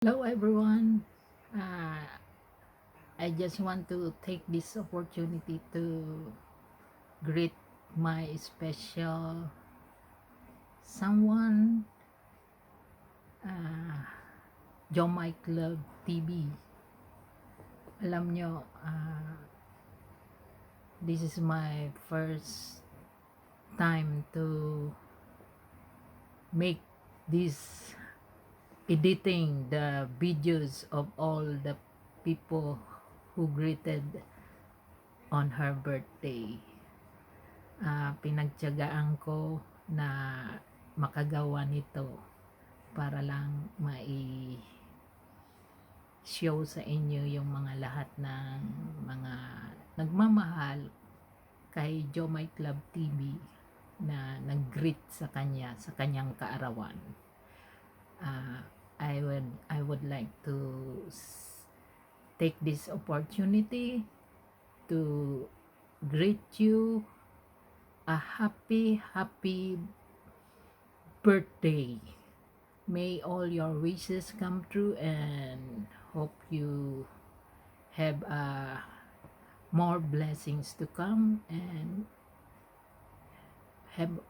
Hello everyone. Uh, I just want to take this opportunity to greet my special someone, uh, John My Club TV. Alam nyo, this is my first time to make this editing the videos of all the people who greeted on her birthday. Pinagtiyagaan ko na makagawa nito para lang show sa inyo yung mga lahat ng mga nagmamahal kay Jomay Club TV na nag-greet sa kanya sa kanyang kaarawan. I would like to take this opportunity to greet you a happy birthday. May all your wishes come true and hope you have more blessings to come and have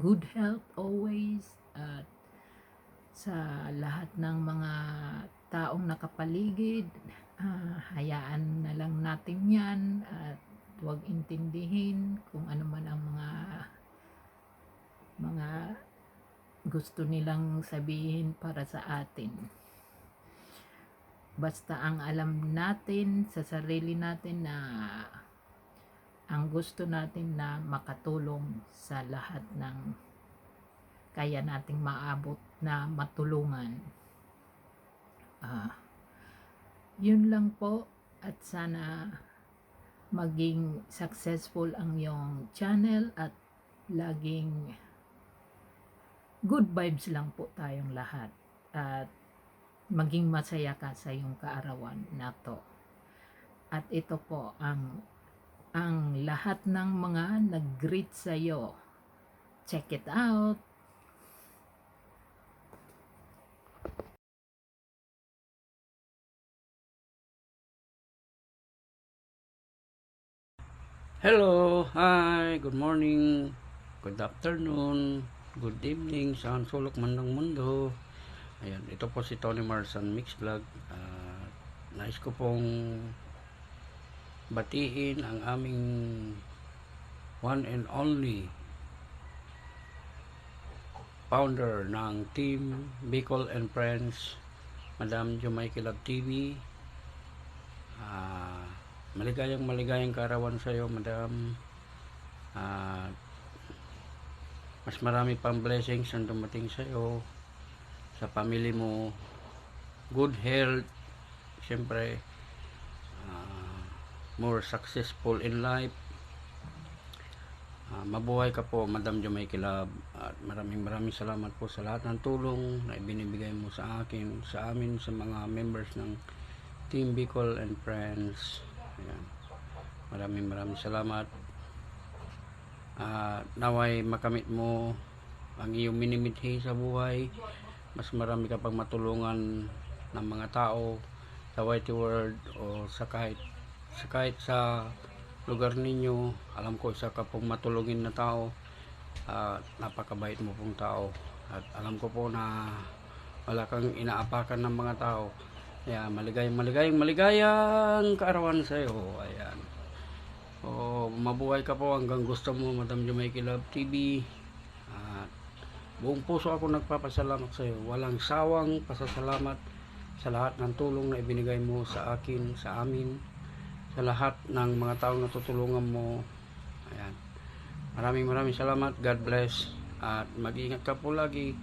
good health always at sa lahat ng mga taong nakapaligid, hayaan na lang natin yan at huwag intindihin kung ano man ang mga gusto nilang sabihin para sa atin. Basta ang alam natin sa sarili natin na ang gusto natin na makatulong sa lahat ng kaya nating maabot na matulungan. Yun lang po at sana maging successful ang iyong channel at laging good vibes lang po tayong lahat at maging masaya ka sa iyong kaarawan na to. At ito po ang lahat ng mga nag-greet sa iyo. Check it out. Hello, hi, good morning, good afternoon, good evening sa sulok man ng mundo. Ayan, ito po si Tony Marsan Mix Vlog. Nais ko pong batiin ang aming one and only founder ng Team Bicol and Friends, Madam Jomay Club TV. Maligayang kaarawan sa iyo, Madam. Mas marami pang blessings ang dumating sa iyo, sa family mo, good health, siyempre more successful in life. Mabuhay ka po, Madam Jomay Club, at maraming salamat po sa lahat ng tulong na ibinibigay mo sa akin, sa amin, sa mga members ng Team Bicol and Friends. Ayan. Maraming salamat. Naway makamit mo ang iyong minimithi sa buhay. Mas marami ka pang matulungan ng mga tao sa white world o sa kahit sa lugar ninyo. Alam ko isa ka pong matulungin na tao. Napakabait mo pong tao. At alam ko po na wala kang inaapakan ng mga tao. Kaya maligayang kaarawan sa iyo. Ayan. Mabuhay ka po hanggang gusto mo, Madam Jomay Club TV. Buong puso ako nagpapasalamat sa iyo. Walang sawang pasasalamat sa lahat ng tulong na ibinigay mo sa akin, sa amin, sa lahat ng mga taong natutulungan mo. Ayan. Maraming salamat. God bless. At mag-ingat ka po lagi.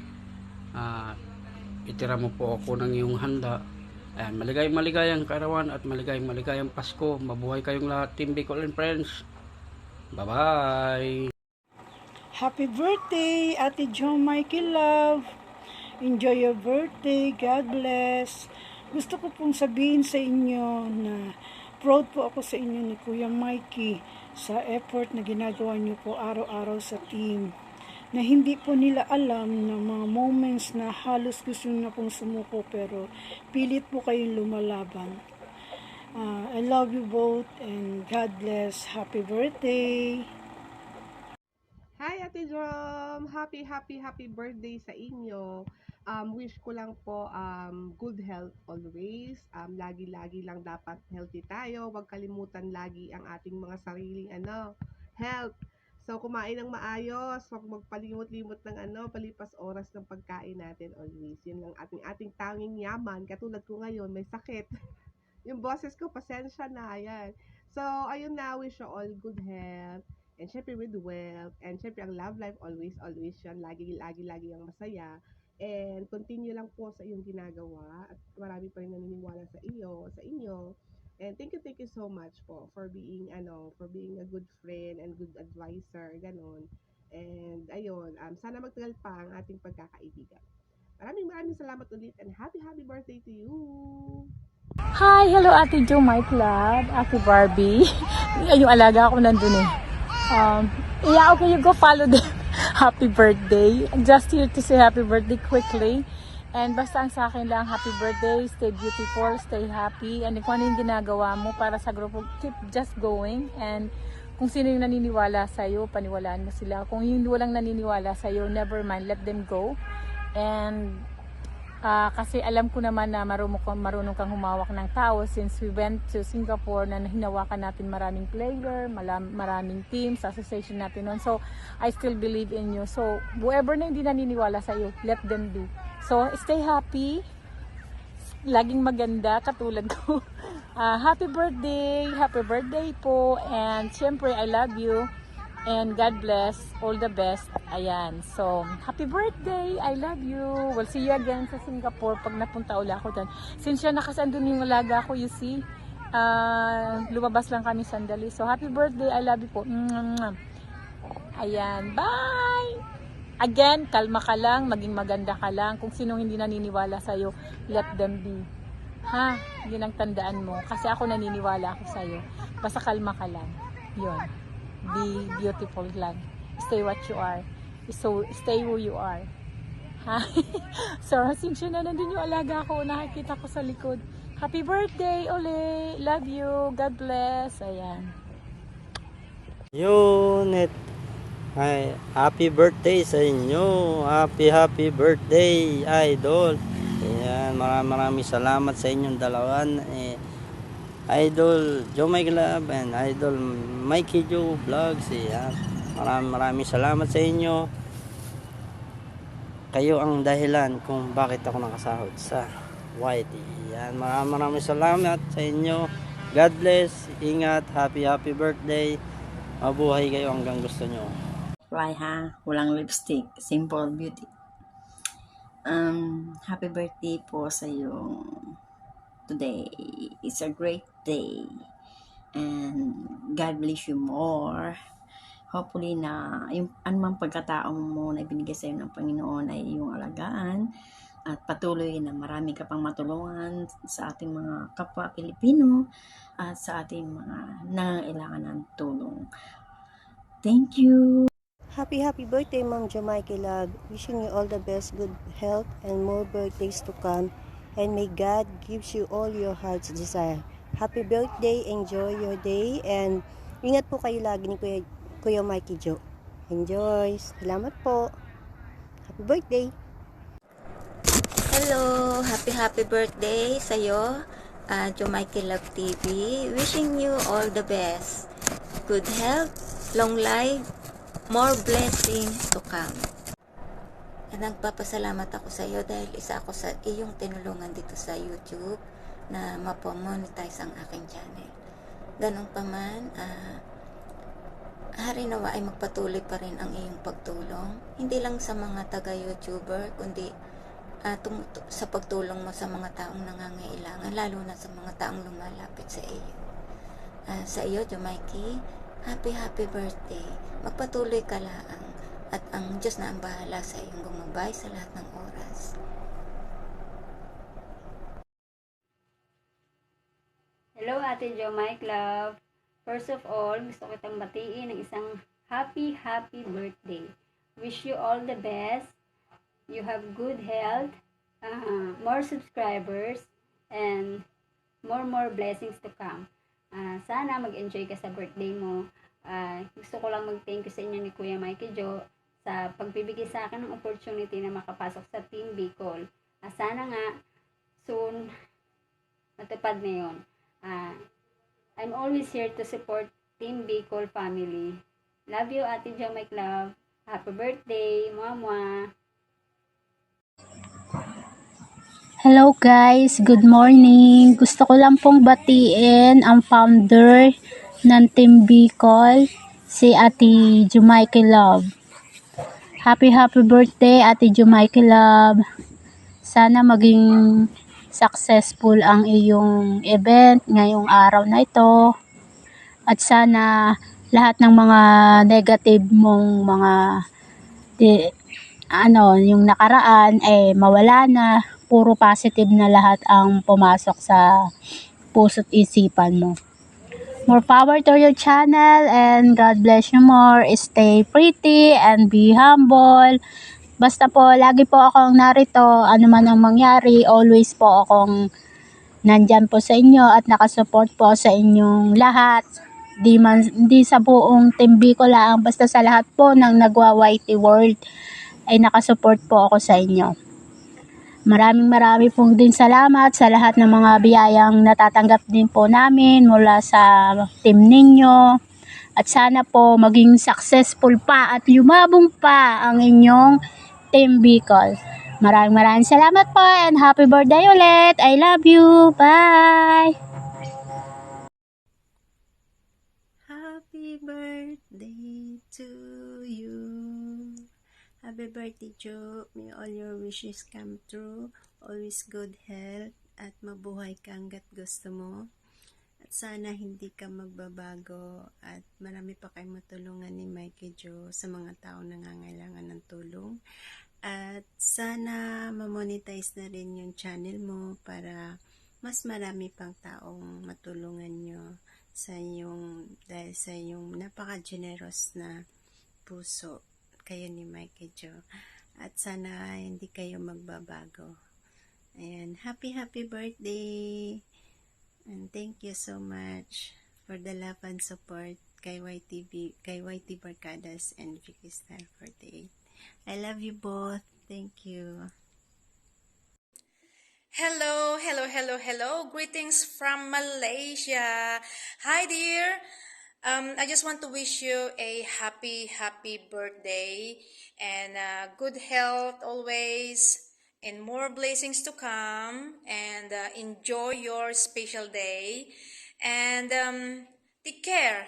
Itira mo po ako ng iyong handa. Ayan, maligayang kaarawan at maligayang Pasko. Mabuhay kayong lahat, Team Bicol and Friends. Bye-bye! Happy birthday, Ate Jomay Club! Enjoy your birthday. God bless. Gusto ko pong sabihin sa inyo na proud po ako sa inyo ni Kuya Mikey sa effort na ginagawa niyo po araw-araw sa team. na hindi po nila alam na mga moments na halos gusto na pong sumuko pero pilit po kayong lumalaban. I love you both and God bless. Happy birthday! Hi Ate Jom! Happy birthday sa inyo. Wish ko lang po good health always. Lagi-lagi lang dapat healthy tayo. Huwag kalimutan lagi ang ating mga sariling health. So kumain ng maayos, huwag magpalimot-limot ng palipas oras ng pagkain natin always. Yun lang ating tanging yaman. Katulad ko ngayon, may sakit. Yung boses ko, pasensya na, yan. So, ayun na, wish you all good health. And syempre with wealth. And syempre ang love life, always yan. Lagi ang masaya. And continue lang po sa iyong ginagawa. At marami pa rin naniniwala sa inyo. And thank you so much po for being, for being a good friend and good advisor, ganon. And ayun, sana magtagal pa ang ating pagkakaibigan. Maraming salamat ulit and happy birthday to you! Hi! Hello, Ate Jo, my club. Ate Barbie. Yung alaga ko nandun eh. Yeah, okay, you go follow them. Happy birthday. Just here to say happy birthday quickly. And basta ang sa akin lang, happy birthday, stay beautiful, stay happy. And kung ano yung ginagawa mo para sa grupo, keep just going. And kung sino yung naniniwala sa'yo, paniwalaan mo sila. Kung yung walang naniniwala sa'yo, never mind, let them go. And kasi alam ko naman na marunong kang humawak ng tao since we went to Singapore na hinawakan natin maraming player, maraming teams, association natin noon. So, I still believe in you. So, whoever na hindi naniniwala sa iyo, let them be. So, stay happy. Laging maganda, katulad ko. Happy birthday po. And syempre, I love you. And God bless, all the best. Ayan. So, happy birthday. I love you. We'll see you again sa Singapore pag napunta uli ako doon. Since siya nakasandun yung alaga ko, you see, lumabas lang kami sandali. So, happy birthday. I love you po. Ayan. Bye! Again, kalma ka lang, maging maganda ka lang. Kung sinong hindi naniniwala sa'yo, let them be. Ha? Yun ang tandaan mo. Kasi ako naniniwala ako sa'yo. Basta kalma ka lang. Yun. Be beautiful lang. Stay what you are. So, stay who you are. Ha? So, since yun na nandun yung alaga ko, nakikita ko sa likod. Happy birthday, Ole! Love you. God bless. Ayan. Unit. Ay, happy birthday sa inyo. Happy birthday, idol. Ayan, maraming salamat sa inyong dalawan. Idol Joe Mike Love and Idol Mikey Joe Vlogs. Ayan. Maraming salamat sa inyo. Kayo ang dahilan kung bakit ako nakasahod sa YT. Ayan, maraming salamat sa inyo. God bless. Ingat. Happy birthday. Mabuhay kayo hanggang gusto nyo. Fly ha, walang lipstick, simple beauty. Happy birthday po sa iyo today. It's a great day. And God bless you more. Hopefully na yung anumang pagkatao mo na ibinigay sa iyo ng Panginoon ay iyong alagaan at patuloy na marami ka pang matulungan sa ating mga kapwa Pilipino at sa ating mga nangangailangan ng tulong. Thank you. Happy birthday, Ma'am Jamaica Love. Wishing you all the best, good health, and more birthdays to come. And may God gives you all your heart's desire. Happy birthday, enjoy your day, and ingat po kayo lagi ni Kuya Mikey Joe. Enjoy. Salamat po. Happy birthday. Hello, happy birthday sa'yo, Joe Mikey Love TV. Wishing you all the best. Good health, long life, more blessings to come. At nagpapasalamat ako sa iyo dahil isa ako sa iyong tinulungan dito sa YouTube na mapamonetize ang aking channel. Ganun pa man, hari nawa ay magpatuloy pa rin ang iyong pagtulong. Hindi lang sa mga taga-YouTuber, kundi sa pagtulong mo sa mga taong nangangailangan, lalo na sa mga taong lumalapit sa iyo. Sa iyo, Jomaiki, happy birthday. Magpatuloy ka lang at ang Diyos na ang bahala sa iyong gumabay sa lahat ng oras. Hello, Ate Jo, my love. First of all, gusto ko itang batiin ng isang happy birthday. Wish you all the best. You have good health, more subscribers, and more blessings to come. Sana mag-enjoy ka sa birthday mo. Gusto ko lang mag-thank you sa inyo ni Kuya Mikey Jo sa pagbibigay sa akin ng opportunity na makapasok sa Team Bicol. Sana nga soon matupad na yun. I'm always here to support Team Bicol family. Love you, Ate Jo, my love. Happy birthday, Mama. Hello guys, good morning. Gusto ko lang pong batiin ang founder ng Team Bicol, si Ate Jumaike Love. Happy birthday, Ate Jumaike Love. Sana maging successful ang iyong event ngayong araw na ito. At sana lahat ng mga negative mong mga yung nakaraan mawala na. Puro positive na lahat ang pumasok sa puso't isipan mo. More power to your channel and God bless you more. Stay pretty and be humble. Basta po, lagi po akong narito. Ano man ang mangyari, always po akong nandyan po sa inyo at nakasupport po sa inyong lahat. Di sa buong Team Bicol lang, basta sa lahat po ng nagwa-YT World ay nakasupport po ako sa inyo. Maraming pong din salamat sa lahat ng mga biyayang natatanggap din po namin mula sa team ninyo. At sana po maging successful pa at yumabong pa ang inyong Team Bicol. Maraming salamat po and happy birthday ulit. I love you. Bye! Happy birthday to you. Happy birthday, Jo. May all your wishes come true. Always good health at mabuhay ka hanggat gusto mo. At sana hindi ka magbabago at marami pa kayong matulungan ni Mikey Jo sa mga taong nangangailangan ng tulong. At sana ma-monetize na rin yung channel mo para mas marami pang taong matulungan nyo dahil sa iyong napaka-generous na puso. Kayo ni Mikey Jo. At sana hindi kayo magbabago. Ayan, happy birthday! And thank you so much for the love and support kay YT Barcadas and Vicky Star 48. I love you both. Thank you. Hello. Greetings from Malaysia. Hi dear. I just want to wish you a happy birthday and good health always and more blessings to come and enjoy your special day and take care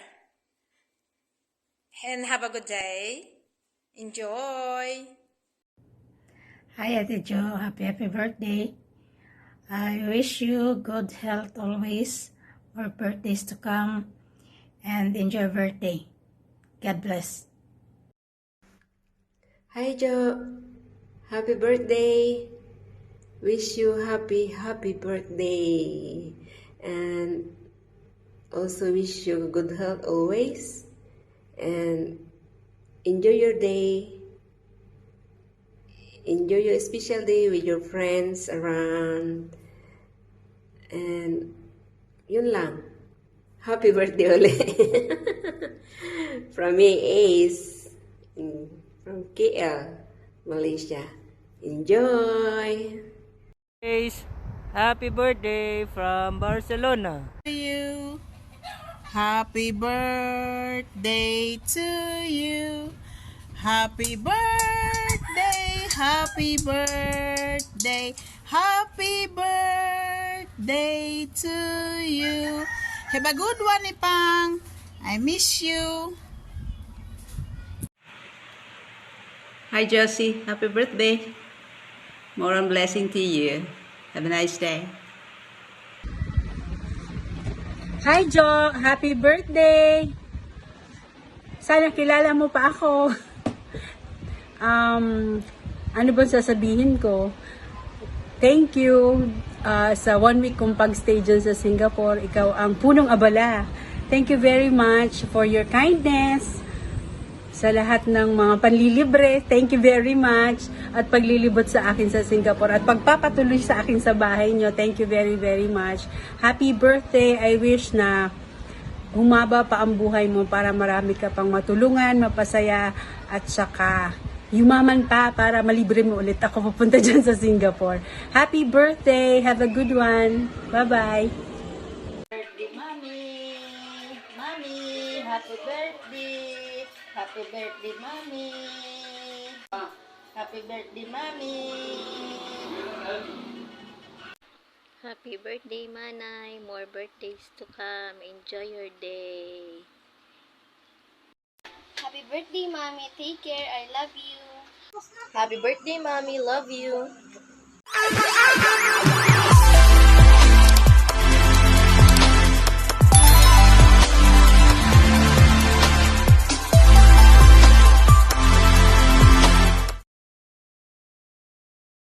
and have a good day. Enjoy. Hi Ate Jo, happy birthday. I wish you good health always, more birthdays to come, and enjoy your birthday. God bless. Hi Jo, happy birthday. Wish you happy birthday. And also wish you good health always. And enjoy your day. Enjoy your special day with your friends around. And yun lang. Happy birthday ulit. From me, Ace. From KL, Malaysia. Enjoy! Guys, happy birthday from Barcelona. You. Happy birthday to you. Happy birthday, happy birthday, happy birthday to you. Have a good one, Ipang. I miss you. Hi Josie, happy birthday. More and blessing to you. Have a nice day. Hi Jo, happy birthday! Sana kilala mo pa ako. Ano ba sasabihin ko? Thank you sa 1 week kong pag-stay dyan sa Singapore. Ikaw ang punong abala. Thank you very much for your kindness. sa lahat ng mga panlilibre. Thank you very much. At paglilibot sa akin sa Singapore at pagpapatuloy sa akin sa bahay nyo. Thank you very, very much. Happy birthday. I wish na humaba pa ang buhay mo para marami ka pang matulungan, mapasaya, at saka yumaman pa para malibre mo ulit ako pupunta dyan sa Singapore. Happy birthday! Have a good one! Bye-bye! Birthday, Mommy! Mommy! Happy birthday! Happy birthday, Mommy! Happy birthday, Mommy! Happy birthday, Manay. More birthdays to come. Enjoy your day. Happy birthday, Mommy. Take care. I love you. Happy birthday, Mommy. Love you.